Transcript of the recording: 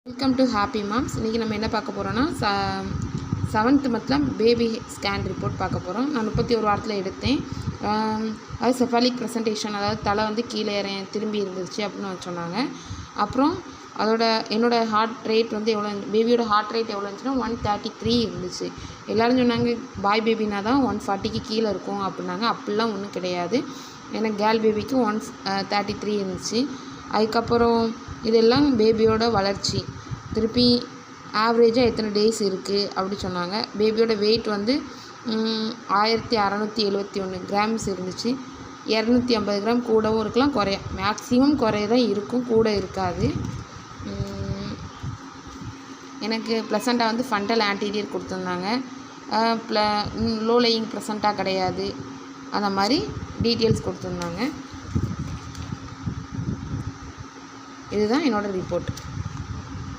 Welcome to happy moms. இன்றைக்கி நம்ம என்ன பார்க்க போகிறோன்னா 7th மந்த்தில் பேபி ஸ்கேன் ரிப்போர்ட் பார்க்க போகிறோம். நான் 31 வாரத்தில் எடுத்தேன். அது செஃபாலிக் ப்ரெசன்டேஷன், அதாவது தலை வந்து கீழே திரும்பி இருந்துச்சு அப்படின்னு சொன்னாங்க. அப்புறம் என்னோடய ஹார்ட் ரேட் வந்து எவ்வளோ, பேபியோட ஹார்ட் ரேட் எவ்வளோ இருந்துச்சுன்னா 133 இருந்துச்சு. எல்லோரும் சொன்னாங்க பாய் பேபினா தான் 140க்கு கீழே இருக்கும் அப்படின்னாங்க. அப்படிலாம் ஒன்றும் கிடையாது. எனக்கு கேர்ள் பேபிக்கு 133 இருந்துச்சு. அதுக்கப்புறம் இதெல்லாம் பேபியோட வளர்ச்சி, திருப்பி ஆவரேஜாக எத்தனை டேஸ் இருக்குது அப்படி சொன்னாங்க. பேபியோட வெயிட் வந்து 1671 கிராம்ஸ் இருந்துச்சு. 250 கிராம் கூடவும் இருக்கலாம், குறைய மேக்ஸிமம் குறைய தான் இருக்கும், கூட இருக்காது. எனக்கு ப்ளசண்டா வந்து ஃபண்டல் ஆன்டீரியர் கொடுத்துருந்தாங்க. லோ லேயிங் ப்ளசண்டா கிடையாது, அந்த மாதிரி டீட்டெயில்ஸ் கொடுத்துருந்தாங்க. இதுதான் என்னோடய ரிப்போர்ட்.